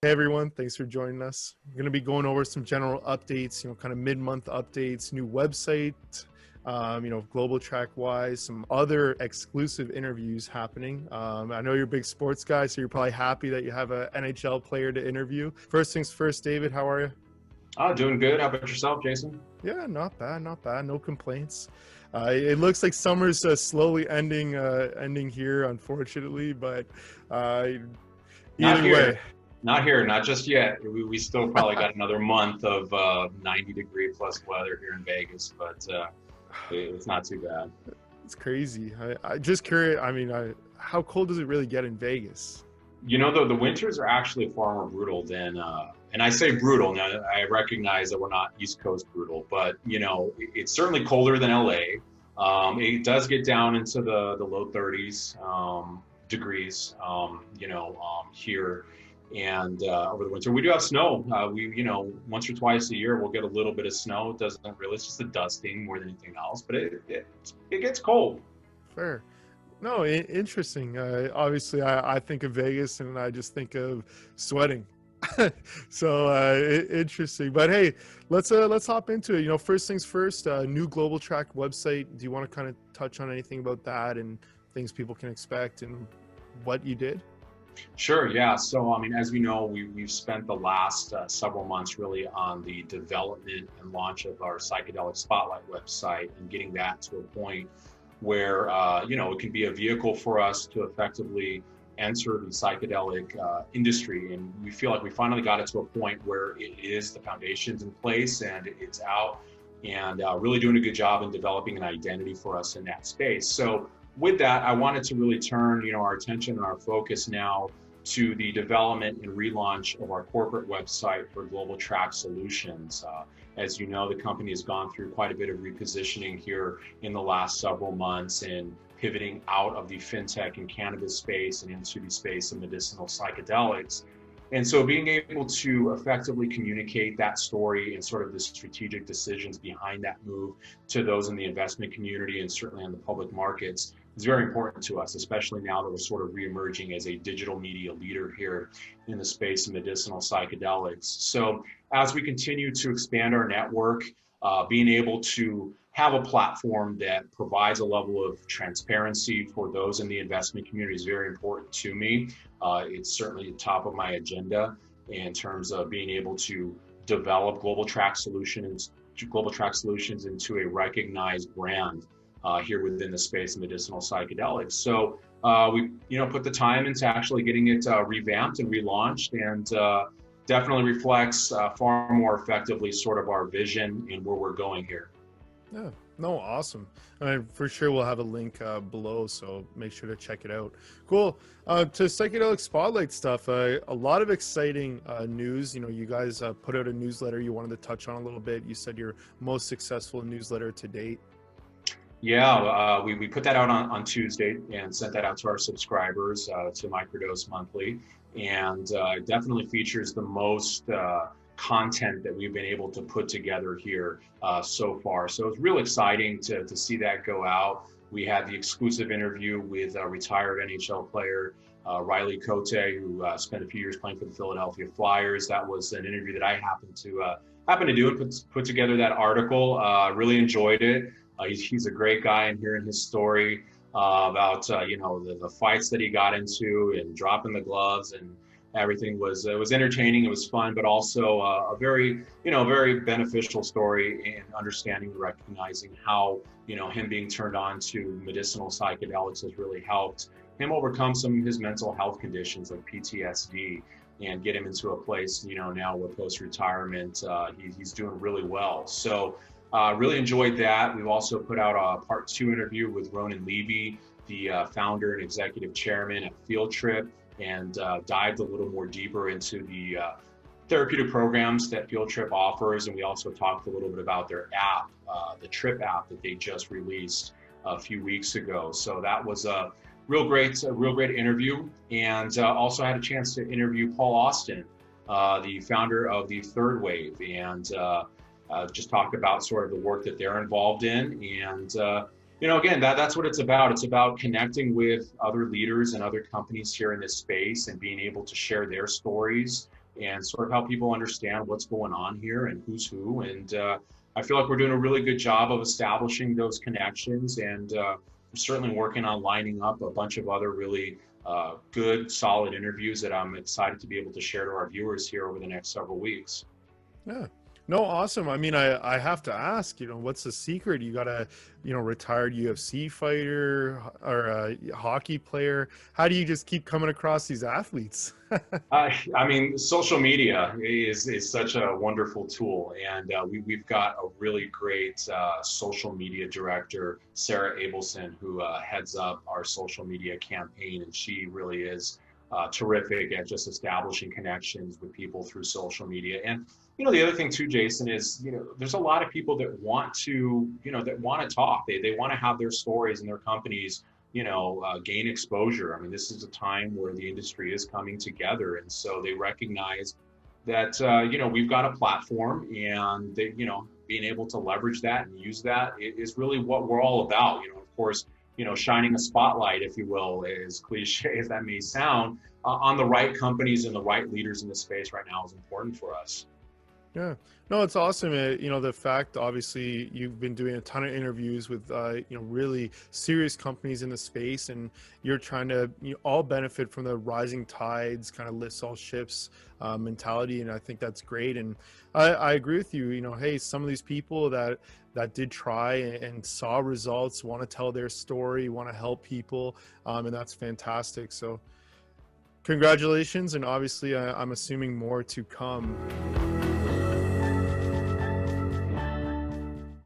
Hey everyone, thanks for joining us. I'm going to be going over some general updates, kind of mid-month updates, new website, global track wise, some other exclusive interviews happening. I know you're a big sports guy, so you're probably happy that you have an NHL player to interview. First things first, David, how are you? Doing good. How about yourself, Jason? Yeah, not bad, not bad. No complaints. It looks like summer's slowly ending here, unfortunately, but uh, Not either way. here. Not here. Not just yet. We still probably got another month of 90-degree plus weather here in Vegas, but it's not too bad. It's crazy. I just curious. How cold does it really get in Vegas? The winters are actually far more brutal than, and I say brutal. Now, I recognize that we're not East Coast brutal, but, it's certainly colder than LA. It does get down into the low 30s degrees, here. And over the winter, we do have snow. Once or twice a year, we'll get a little bit of snow. It doesn't really, it's just the dusting more than anything else, but it gets cold. Fair. No, interesting. Obviously, I think of Vegas and I just think of sweating. So interesting. But hey, let's hop into it. First things first. New Global Track website. Do you want to kind of touch on anything about that and things people can expect and what you did? Sure, yeah. So, as we know, we've spent the last several months really on the development and launch of our Psychedelic Spotlight website and getting that to a point where, it can be a vehicle for us to effectively enter the psychedelic industry. And we feel like we finally got it to a point where it is the foundations in place and it's out and really doing a good job in developing an identity for us in that space. So, with that, I wanted to really turn, our attention and our focus now to the development and relaunch of our corporate website for Global Track Solutions. As you know, the company has gone through quite a bit of repositioning here in the last several months and pivoting out of the fintech and cannabis space and into the space of medicinal psychedelics. And so being able to effectively communicate that story and sort of the strategic decisions behind that move to those in the investment community and certainly on the public markets is very important to us, especially now that we're sort of reemerging as a digital media leader here in the space of medicinal psychedelics. So as we continue to expand our network, being able to have a platform that provides a level of transparency for those in the investment community is very important to me. It's certainly top of my agenda in terms of being able to develop Global Track Solutions into a recognized brand here within the space of medicinal psychedelics. So we, put the time into actually getting it revamped and relaunched, and definitely reflects far more effectively sort of our vision and where we're going here. Yeah, no, awesome. For sure we'll have a link below, so make sure to check it out. Cool. To Psychedelic Spotlight stuff, a lot of exciting news. You guys put out a newsletter you wanted to touch on a little bit. You said your most successful newsletter to date. Yeah, we put that out on Tuesday and sent that out to our subscribers to Microdose Monthly. And it definitely features the most content that we've been able to put together here so far. So it's real exciting to see that go out. We had the exclusive interview with a retired NHL player, Cote, who spent a few years playing for the Philadelphia Flyers. That was an interview that I happened to do and put together that article. Really enjoyed it. He's a great guy, and hearing his story about the fights that he got into and dropping the gloves and everything was entertaining. It was fun, but also a very very beneficial story in understanding and recognizing how him being turned on to medicinal psychedelics has really helped him overcome some of his mental health conditions like PTSD and get him into a place now where post-retirement he's doing really well. So really enjoyed that. We've also put out a part 2 interview with Ronan Levy, the founder and executive chairman at Field Trip, and dived a little more deeper into the therapeutic programs that Field Trip offers. And we also talked a little bit about their app, the Trip app that they just released a few weeks ago. So that was a real great interview. And also had a chance to interview Paul Austin, the founder of the Third Wave, and just talked about sort of the work that they're involved in. And again, that's what it's about. It's about connecting with other leaders and other companies here in this space and being able to share their stories and sort of help people understand what's going on here and who's who. And I feel like we're doing a really good job of establishing those connections, and I'm certainly working on lining up a bunch of other really good, solid interviews that I'm excited to be able to share to our viewers here over the next several weeks. Yeah. No, awesome. I mean, I have to ask, what's the secret? You got a, retired UFC fighter or a hockey player. How do you just keep coming across these athletes? I mean, social media is such a wonderful tool, and we've got a really great social media director, Sarah Abelson, who heads up our social media campaign, and she really is terrific at just establishing connections with people through social media. And the other thing too, Jason, is there's a lot of people that want to talk. They want to have their stories and their companies gain exposure. I mean, this is a time where the industry is coming together, and so they recognize that we've got a platform, and they, being able to leverage that and use that is really what we're all about. Of course, shining a spotlight, if you will, as cliche as that may sound, on the right companies and the right leaders in the space right now is important for us. Yeah, no, it's awesome. The fact, obviously, you've been doing a ton of interviews with, really serious companies in the space, and you're trying to all benefit from the rising tides, kind of lifts all ships mentality. And I think that's great. And I agree with you. Hey, some of these people that did try and saw results, want to tell their story, want to help people, and that's fantastic. So congratulations. And obviously, I'm assuming more to come.